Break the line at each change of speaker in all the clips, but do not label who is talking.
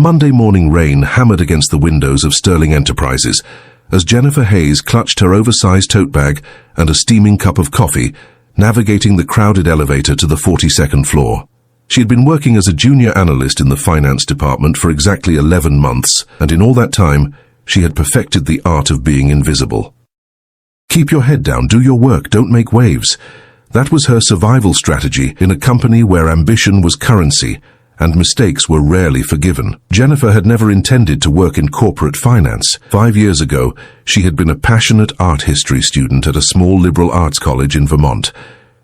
Monday morning rain hammered against the windows of Sterling Enterprises as Jennifer Hayes clutched her oversized tote bag and a steaming cup of coffee, navigating the crowded elevator to the 42nd floor. She had been working as a junior analyst in the finance department for exactly 11 months, and in all that time, she had perfected the art of being invisible. Keep your head down, do your work, don't make waves. That was her survival strategy in a company where ambition was currency and mistakes were rarely forgiven. Jennifer had never intended to work in corporate finance. 5 years ago, she had been a passionate art history student at a small liberal arts college in Vermont,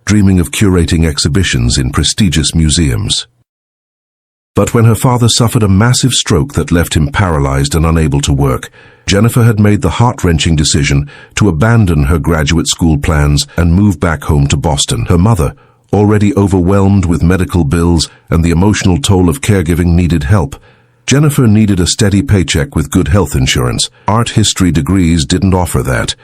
dreaming of curating exhibitions in prestigious museums. But when her father suffered a massive stroke that left him paralyzed and unable to work, Jennifer had made the heart-wrenching decision to abandon her graduate school plans and move back home to Boston. Her mother, already overwhelmed with medical bills and the emotional toll of caregiving, needed help. Jennifer needed a steady paycheck with good health insurance. Art history degrees didn't offer that.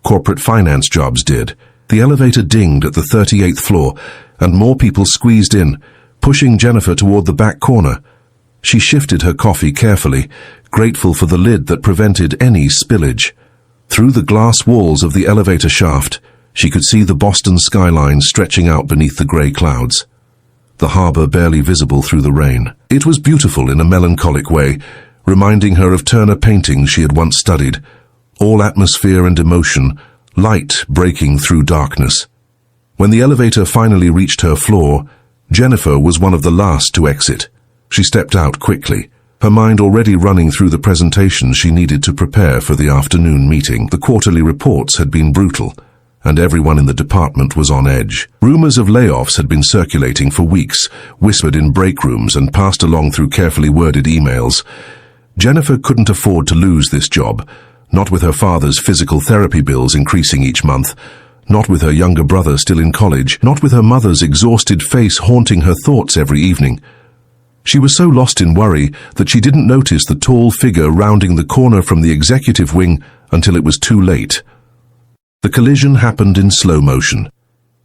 Corporate finance jobs did. The elevator dinged at the 38th floor, and more people squeezed in, pushing Jennifer toward the back corner. She shifted her coffee carefully, grateful for the lid that prevented any spillage. Through the glass walls of the elevator shaft, she could see the Boston skyline stretching out beneath the gray clouds, the harbor barely visible through the rain. It was beautiful in a melancholic way, reminding her of Turner paintings she had once studied, all atmosphere and emotion, light breaking through darkness. When the elevator finally reached her floor, Jennifer was one of the last to exit. She stepped out quickly, her mind already running through the presentations she needed to prepare for the afternoon meeting. The quarterly reports had been brutal, and everyone in the department was on edge. Rumors of layoffs had been circulating for weeks, whispered in break rooms and passed along through carefully worded emails. Jennifer couldn't afford to lose this job, not with her father's physical therapy bills increasing each month, not with her younger brother still in college, not with her mother's exhausted face haunting her thoughts every evening. She was so lost in worry that she didn't notice the tall figure rounding the corner from the executive wing until it was too late. The collision happened in slow motion.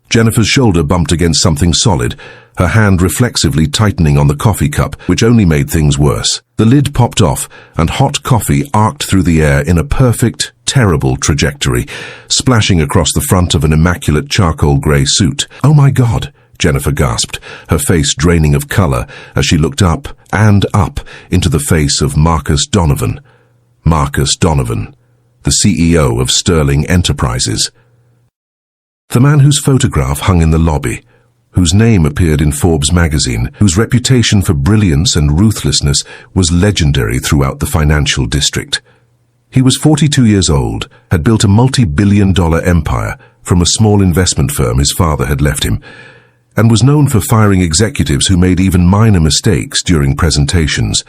Jennifer's shoulder bumped against something solid, her hand reflexively tightening on the coffee cup, which only made things worse. The lid popped off, and hot coffee arced through the air in a perfect, terrible trajectory, splashing across the front of an immaculate charcoal gray suit. "Oh my God," Jennifer gasped, her face draining of color as she looked up and up into the face of Marcus Donovan. Marcus Donovan, the CEO of Sterling Enterprises. The man whose photograph hung in the lobby, whose name appeared in Forbes magazine, whose reputation for brilliance and ruthlessness was legendary throughout the financial district. He was 42 years old, had built a multi-billion-dollar empire from a small investment firm his father had left him, and was known for firing executives who made even minor mistakes during presentations.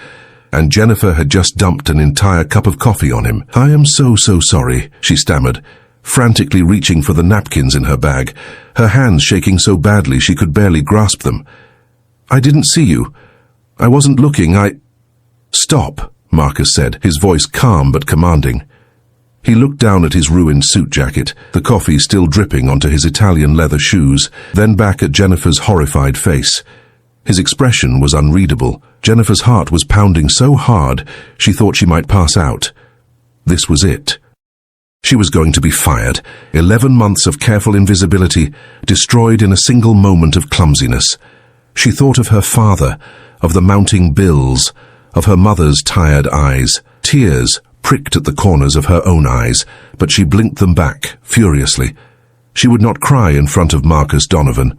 And Jennifer had just dumped an entire cup of coffee on him. "I am so sorry," she stammered, frantically reaching for the napkins in her bag, her hands shaking so badly she could barely grasp them. "I didn't see you. I wasn't looking, "Stop," Marcus said, his voice calm but commanding. He looked down at his ruined suit jacket, the coffee still dripping onto his Italian leather shoes, then back at Jennifer's horrified face. His expression was unreadable. Jennifer's heart was pounding so hard she thought she might pass out. This was it. She was going to be fired. 11 months of careful invisibility, destroyed in a single moment of clumsiness. She thought of her father, of the mounting bills, of her mother's tired eyes. Tears pricked at the corners of her own eyes, but she blinked them back, furiously. She would not cry in front of Marcus Donovan.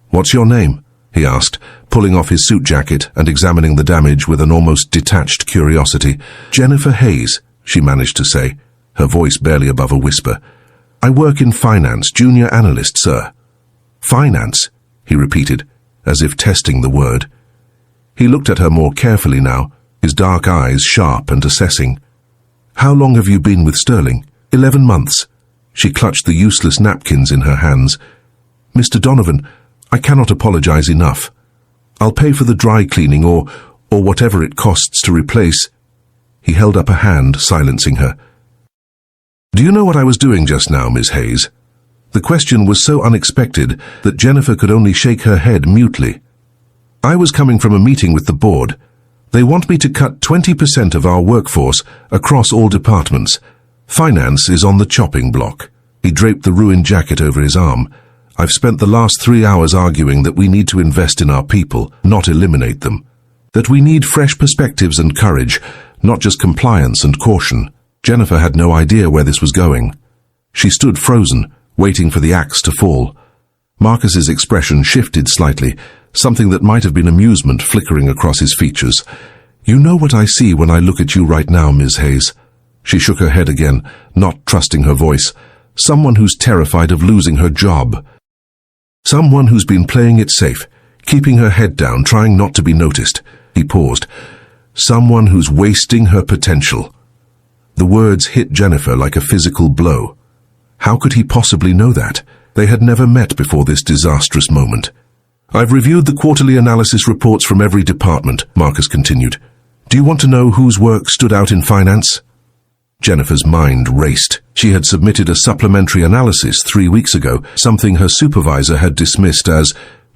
"What's your name?" he asked, pulling off his suit jacket and examining the damage with an almost detached curiosity. "Jennifer Hayes," she managed to say, her voice barely above a whisper. "I work in finance, junior analyst, sir." "Finance," he repeated, as if testing the word. He looked at her more carefully now, his dark eyes sharp and assessing. "How long have you been with Sterling?" 11 months. She clutched the useless napkins in her hands. "Mr. Donovan, I cannot apologize enough. I'll pay for the dry cleaning or whatever it costs to replace." He held up a hand, silencing her. "Do you know what I was doing just now, Miss Hayes?" The question was so unexpected that Jennifer could only shake her head mutely. "I was coming from a meeting with the board. They want me to cut 20% of our workforce across all departments. Finance is on the chopping block. He draped the ruined jacket over his arm. I've spent the last 3 hours arguing that we need to invest in our people, not eliminate them. That we need fresh perspectives and courage, not just compliance and caution. Jennifer had no idea where this was going. She stood frozen, waiting for the axe to fall. Marcus's expression shifted slightly, something that might have been amusement flickering across his features. You know what I see when I look at you right now, Ms. Hayes. She shook her head again, not trusting her voice. Someone who's terrified of losing her job. Someone who's been playing it safe, keeping her head down, trying not to be noticed. He paused. Someone who's wasting her potential. The words hit Jennifer like a physical blow. How could he possibly know that? They had never met before this disastrous moment. I've reviewed the quarterly analysis reports from every department, Marcus continued. Do you want to know whose work stood out in finance? Jennifer's mind raced. She had submitted a supplementary analysis 3 weeks ago, something her supervisor had dismissed as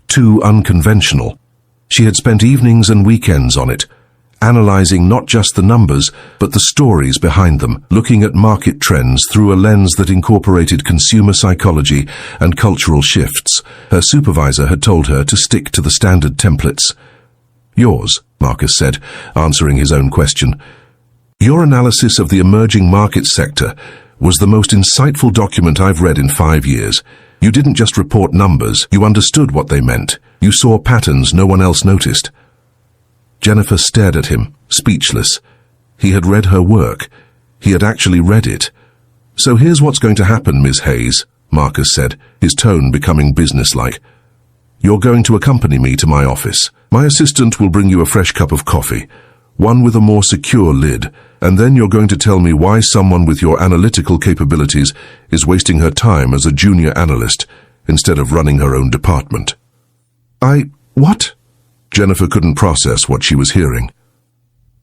too unconventional. She had spent evenings and weekends on it, analyzing not just the numbers, but the stories behind them, looking at market trends through a lens that incorporated consumer psychology and cultural shifts. Her supervisor had told her to stick to the standard templates. Yours, Marcus said, answering his own question. Your analysis of the emerging market sector was the most insightful document I've read in 5 years. You didn't just report numbers, you understood what they meant. You saw patterns no one else noticed. Jennifer stared at him, speechless. He had read her work. He had actually read it. So here's what's going to happen, Ms. Hayes, Marcus said, his tone becoming businesslike. You're going to accompany me to my office. My assistant will bring you a fresh cup of coffee, one with a more secure lid, and then you're going to tell me why someone with your analytical capabilities is wasting her time as a junior analyst instead of running her own department. What? Jennifer couldn't process what she was hearing.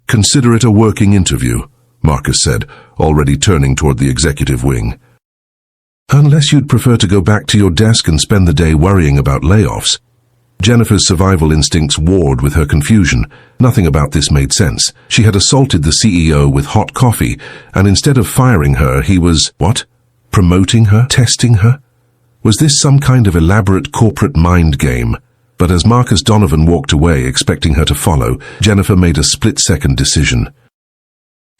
Consider it a working interview, Marcus said, already turning toward the executive wing. Unless you'd prefer to go back to your desk and spend the day worrying about layoffs. Jennifer's survival instincts warred with her confusion. Nothing about this made sense. She had assaulted the CEO with hot coffee, and instead of firing her, he was, what? Promoting her? Testing her? Was this some kind of elaborate corporate mind game? But as Marcus Donovan walked away, expecting her to follow, Jennifer made a split-second decision.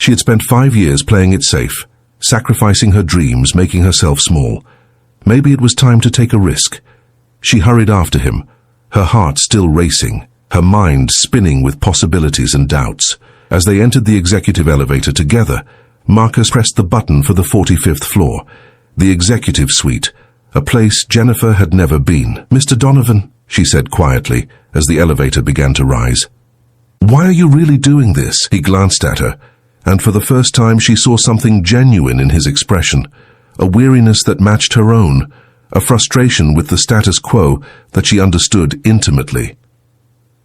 She had spent 5 years playing it safe, sacrificing her dreams, making herself small. Maybe it was time to take a risk. She hurried after him, her heart still racing, her mind spinning with possibilities and doubts. As they entered the executive elevator together, Marcus pressed the button for the 45th floor, the executive suite, a place Jennifer had never been. Mr. Donovan, she said quietly as the elevator began to rise. Why are you really doing this? He glanced at her, and for the first time she saw something genuine in his expression, a weariness that matched her own, a frustration with the status quo that she understood intimately.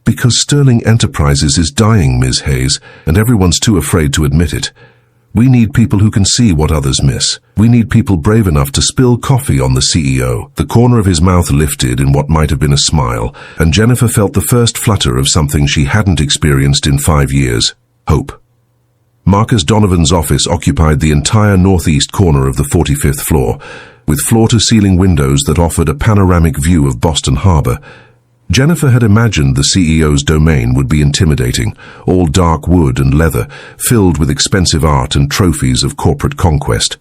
Because Sterling Enterprises is dying, Ms. Hayes, and everyone's too afraid to admit it. We need people who can see what others miss. We need people brave enough to spill coffee on the CEO. The corner of his mouth lifted in what might have been a smile, and Jennifer felt the first flutter of something she hadn't experienced in 5 years: hope. Marcus Donovan's office occupied the entire northeast corner of the 45th floor, with floor-to-ceiling windows that offered a panoramic view of Boston Harbor. Jennifer had imagined the CEO's domain would be intimidating, all dark wood and leather, filled with expensive art and trophies of corporate conquest.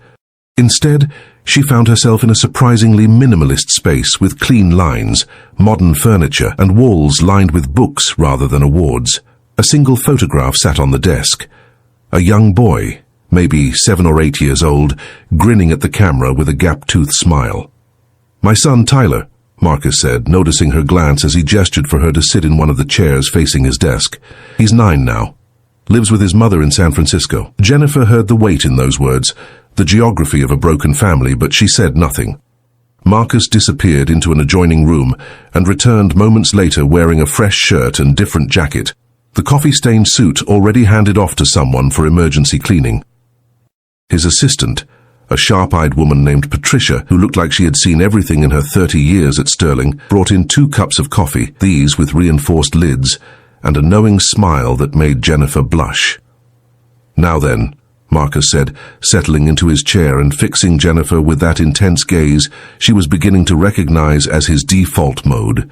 Instead, she found herself in a surprisingly minimalist space with clean lines, modern furniture, and walls lined with books rather than awards. A single photograph sat on the desk. A young boy, maybe 7 or 8 years old, grinning at the camera with a gap-toothed smile. My son, Tyler, Marcus said, noticing her glance as he gestured for her to sit in one of the chairs facing his desk. He's 9 now. Lives with his mother in San Francisco. Jennifer heard the weight in those words, the geography of a broken family, but she said nothing. Marcus disappeared into an adjoining room and returned moments later wearing a fresh shirt and different jacket, the coffee-stained suit already handed off to someone for emergency cleaning. His assistant, a sharp-eyed woman named Patricia, who looked like she had seen everything in her 30 years at Sterling, brought in 2 cups of coffee, these with reinforced lids, and a knowing smile that made Jennifer blush. "Now then," Marcus said, settling into his chair and fixing Jennifer with that intense gaze she was beginning to recognize as his default mode.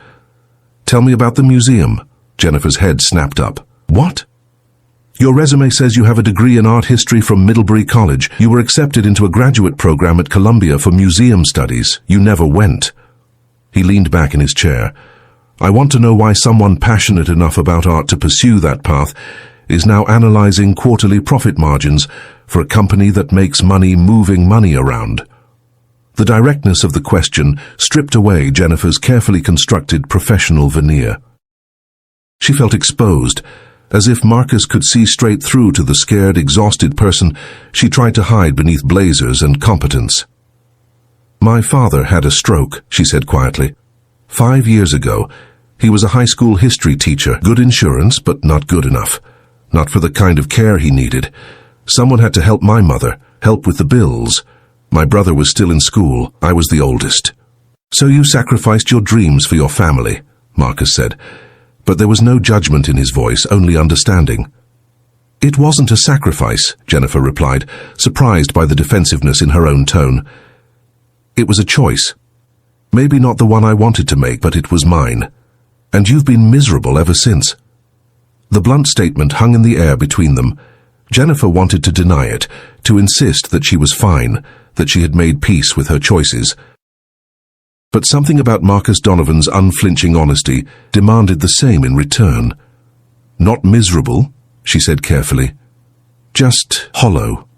"Tell me about the museum." Jennifer's head snapped up. "What?" "Your resume says you have a degree in art history from Middlebury College. You were accepted into a graduate program at Columbia for museum studies. You never went." He leaned back in his chair. "I want to know why someone passionate enough about art to pursue that path is now analyzing quarterly profit margins for a company that makes money moving money around." The directness of the question stripped away Jennifer's carefully constructed professional veneer. She felt exposed, as if Marcus could see straight through to the scared, exhausted person she tried to hide beneath blazers and competence. "My father had a stroke," she said quietly. 5 years ago, he was a high school history teacher, good insurance, but not good enough. Not for the kind of care he needed. Someone had to help my mother, help with the bills. My brother was still in school. I was the oldest. "So you sacrificed your dreams for your family," Marcus said. But there was no judgment in his voice, only understanding. "It wasn't a sacrifice," Jennifer replied, surprised by the defensiveness in her own tone. "It was a choice. Maybe not the one I wanted to make, but it was mine. And you've been miserable ever since." The blunt statement hung in the air between them. Jennifer wanted to deny it, to insist that she was fine, that she had made peace with her choices. But something about Marcus Donovan's unflinching honesty demanded the same in return. "Not miserable," she said carefully. "Just hollow.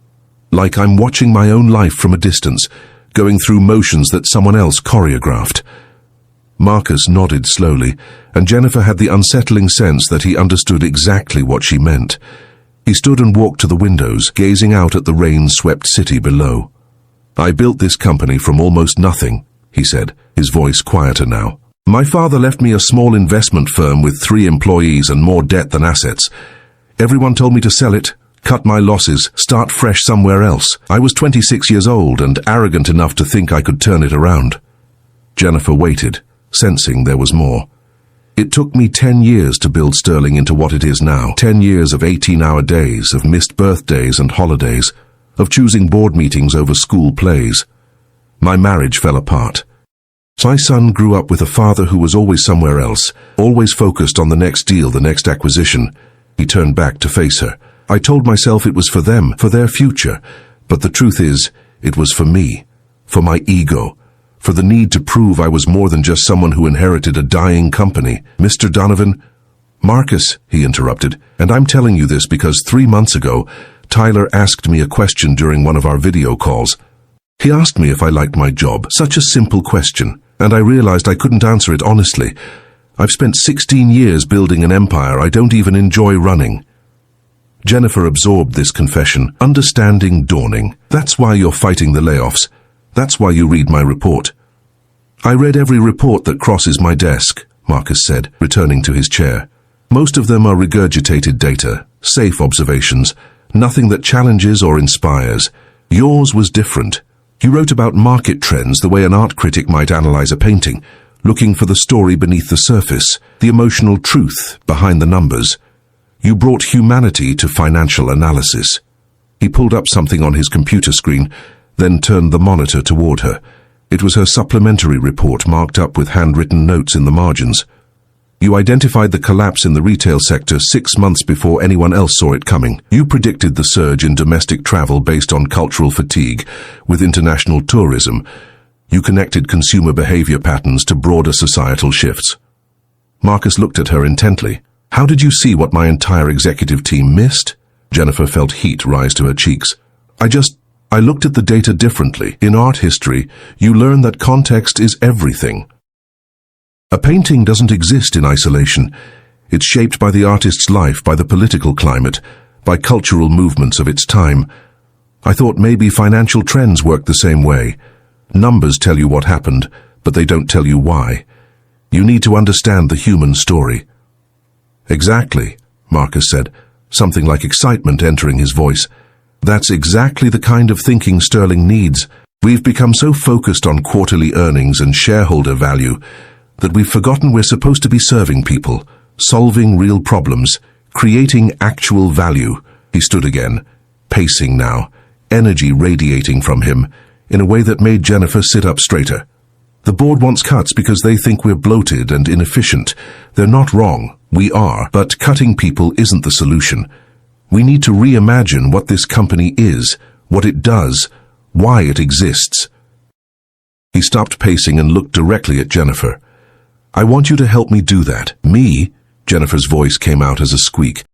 Like I'm watching my own life from a distance, going through motions that someone else choreographed." Marcus nodded slowly, and Jennifer had the unsettling sense that he understood exactly what she meant. He stood and walked to the windows, gazing out at the rain-swept city below. "I built this company from almost nothing," he said, his voice quieter now. "My father left me a small investment firm with 3 employees and more debt than assets. Everyone told me to sell it, cut my losses, start fresh somewhere else. I was 26 years old and arrogant enough to think I could turn it around." Jennifer waited, sensing there was more. "It took me 10 years to build Sterling into what it is now. 10 years of 18-hour days, of missed birthdays and holidays, of choosing board meetings over school plays. My marriage fell apart. My son grew up with a father who was always somewhere else, always focused on the next deal, the next acquisition." He turned back to face her. "I told myself it was for them, for their future. But the truth is, it was for me, for my ego, for the need to prove I was more than just someone who inherited a dying company. Mr. Donovan—" "Marcus," he interrupted, "and I'm telling you this because 3 months ago, Tyler asked me a question during one of our video calls. He asked me if I liked my job, such a simple question, and I realized I couldn't answer it honestly. I've spent 16 years building an empire I don't even enjoy running." Jennifer absorbed this confession, understanding dawning. "That's why you're fighting the layoffs. That's why you read my report." "I read every report that crosses my desk," Marcus said, returning to his chair. "Most of them are regurgitated data, safe observations, nothing that challenges or inspires. Yours was different. You wrote about market trends the way an art critic might analyze a painting, looking for the story beneath the surface, the emotional truth behind the numbers. You brought humanity to financial analysis." He pulled up something on his computer screen, then turned the monitor toward her. It was her supplementary report marked up with handwritten notes in the margins. "You identified the collapse in the retail sector 6 months before anyone else saw it coming. You predicted the surge in domestic travel based on cultural fatigue with international tourism. You connected consumer behavior patterns to broader societal shifts." Marcus looked at her intently. "How did you see what my entire executive team missed?" Jennifer felt heat rise to her cheeks. I looked at the data differently. In art history, you learn that context is everything. A painting doesn't exist in isolation. It's shaped by the artist's life, by the political climate, by cultural movements of its time. I thought maybe financial trends work the same way. Numbers tell you what happened, but they don't tell you why. You need to understand the human story." "Exactly," Marcus said, something like excitement entering his voice. "That's exactly the kind of thinking Sterling needs. We've become so focused on quarterly earnings and shareholder value that we've forgotten we're supposed to be serving people, solving real problems, creating actual value. He stood again, pacing now, energy radiating from him, in a way that made Jennifer sit up straighter. The board wants cuts because they think we're bloated and inefficient. They're not wrong. We are. But cutting people isn't the solution. We need to reimagine what this company is, what it does, why it exists. He stopped pacing and looked directly at Jennifer. I want you to help me do that. Me? Jennifer's voice came out as a squeak.